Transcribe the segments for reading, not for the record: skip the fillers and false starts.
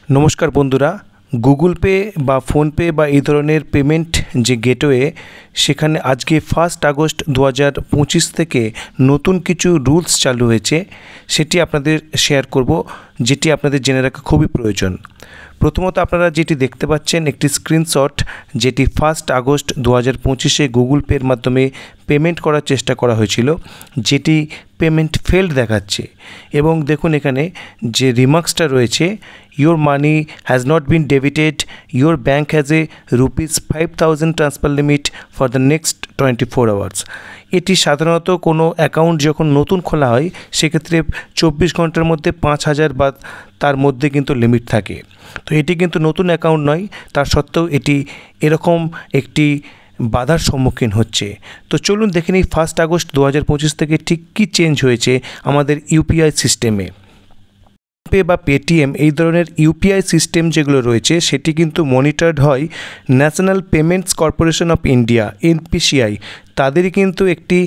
নমস্কার বন্ধুরা, Google pay বা ফোনপে বা এই ধরনের পেমেন্ট যে গেটওয়ে, সেখানে আজকে 1 আগস্ট 2025 থেকে নতুন কিছু রুলস চালু হয়েছে। সেটি আপনাদের শেয়ার করব, যেটি আপনাদের জেনে রাখা খুবই প্রয়োজন। প্রথমত আপনারা যেটি দেখতে পাচ্ছেন একটি স্ক্রিনশট, যেটি 1 আগস্ট 2025-এ গুগল পের মাধ্যমে পেমেন্ট করার চেষ্টা করা হয়েছিল, যেটি পেমেন্ট ফেলড দেখাচ্ছে। এবং দেখুন এখানে যে রিমার্কসটা রয়েছে, your money has not been debited, your bank has a ₹5,000 transfer limit for the next 24 hours. এটি সাধারণত কোনো অ্যাকাউন্ট যখন নতুন খোলা হয়, সেক্ষেত্রে 24 ঘন্টার মধ্যে 5,000 বা তার মধ্যে কিন্তু লিমিট থাকে। তো এটি কিন্তু নতুন অ্যাকাউন্ট নয়, তার সত্ত্বেও এটি এরকম একটি বাধার সম্মুখীন হচ্ছে। তো চলুন দেখে নিই 1 আগস্ট 2025 থেকে ঠিক কী চেঞ্জ হয়েছে আমাদের ইউপিআই সিস্টেমে। পে বা পেটিএম এই ধরনের ইউপিআই সিস্টেম যেগুলো রয়েছে, সেটি কিন্তু মনিটরড হয় national payments corporation of India, NPCI. তাদেরই কিন্তু একটি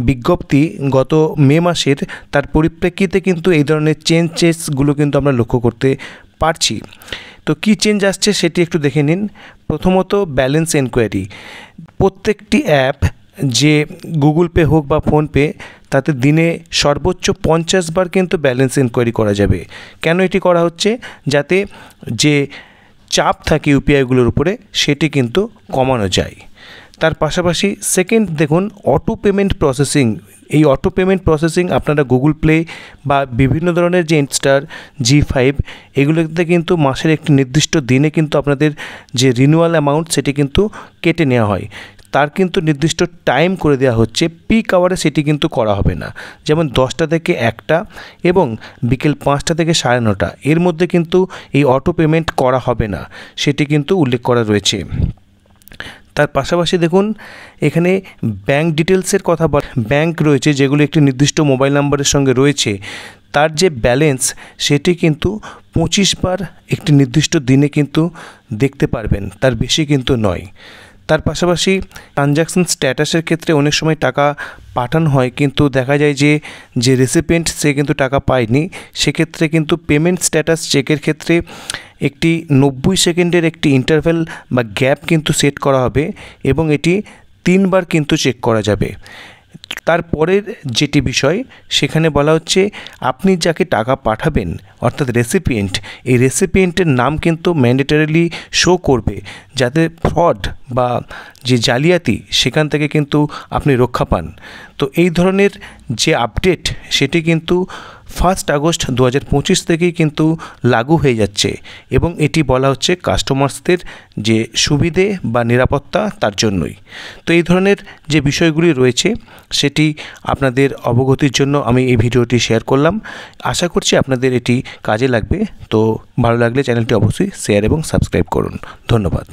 বিজ্ঞপ্তি গত মে মাসের, তার পরিপ্রেক্ষিতে কিন্তু এই ধরনের চেঞ্জেসগুলো কিন্তু আমরা লক্ষ্য করতে পারছি। তো কী চেঞ্জ আসছে সেটি একটু দেখে নিন। প্রথমত ব্যালেন্স এনকোয়ারি। প্রত্যেকটি অ্যাপ, যে গুগল পে হোক বা ফোনপে, তাতে দিনে সর্বোচ্চ 50 বার কিন্তু ব্যালেন্স এনকোয়ারি করা যাবে। কেন এটি করা হচ্ছে? যাতে যে চাপ থাকে ইউপিআইগুলোর উপরে, সেটি কিন্তু কমানো যায়। তার পাশাপাশি সেকেন্ড দেখুন, অটো পেমেন্ট প্রসেসিং। এই অটো পেমেন্ট প্রসেসিং আপনারা গুগল প্লে বা বিভিন্ন ধরনের যে স্টার G5 এগুলোতে কিন্তু মাসের একটি নির্দিষ্ট দিনে কিন্তু আপনাদের যে রিনিউয়াল অ্যামাউন্ট, সেটি কিন্তু কেটে নেওয়া হয়। তার কিন্তু নির্দিষ্ট টাইম করে দেওয়া হচ্ছে, পিক আওয়ারে সেটি কিন্তু করা হবে না। যেমন 10টা থেকে 1টা এবং বিকেল 5টা থেকে 9:30, এর মধ্যে কিন্তু এই অটো পেমেন্ট করা হবে না, সেটি কিন্তু উল্লেখ করা রয়েছে। তার পাশাপাশি দেখুন এখানে ব্যাঙ্ক ডিটেলসের কথা ব্যাঙ্ক রয়েছে যেগুলো একটি নির্দিষ্ট মোবাইল নাম্বারের সঙ্গে রয়েছে, তার যে ব্যালেন্স সেটি কিন্তু 25 বার একটি নির্দিষ্ট দিনে কিন্তু দেখতে পারবেন, তার বেশি কিন্তু নয়। তার পাশাপাশি ট্রানজ্যাকশন স্ট্যাটাসের ক্ষেত্রে অনেক সময় টাকা পাঠানো হয়, কিন্তু দেখা যায় যে রেসিপিয়েন্ট সে কিন্তু টাকা পায়নি। সেক্ষেত্রে কিন্তু পেমেন্ট স্ট্যাটাস চেকের ক্ষেত্রে একটি 90 সেকেন্ডের একটি ইন্টারভ্যাল বা গ্যাপ কিন্তু সেট করা হবে এবং এটি 3 বার কিন্তু চেক করা যাবে। তারপরের যেটি বিষয়, সেখানে বলা হচ্ছে আপনি যাকে টাকা পাঠাবেন, অর্থাৎ রেসিপিয়েন্ট, এই রেসিপিয়েন্টের নাম কিন্তু ম্যান্ডেটরিলি শো করবে, যাতে ফ্রড বা যে জালিয়াতি, সেখান থেকে কিন্তু আপনি রক্ষা পান। তো এই ধরনের যে আপডেট, সেটি কিন্তু 1 আগস্ট 2025 থেকেই কিন্তু লাগু হয়ে যাচ্ছে এবং এটি বলা হচ্ছে কাস্টমার্সদের যে সুবিধে বা নিরাপত্তা, তার জন্যই। তো এই ধরনের যে বিষয়গুলি রয়েছে, সেটি আপনাদের অবগতির জন্য আমি এই ভিডিওটি শেয়ার করলাম। আশা করছি আপনাদের এটি কাজে লাগবে। তো ভালো লাগলে চ্যানেলটি অবশ্যই শেয়ার এবং সাবস্ক্রাইব করুন। ধন্যবাদ।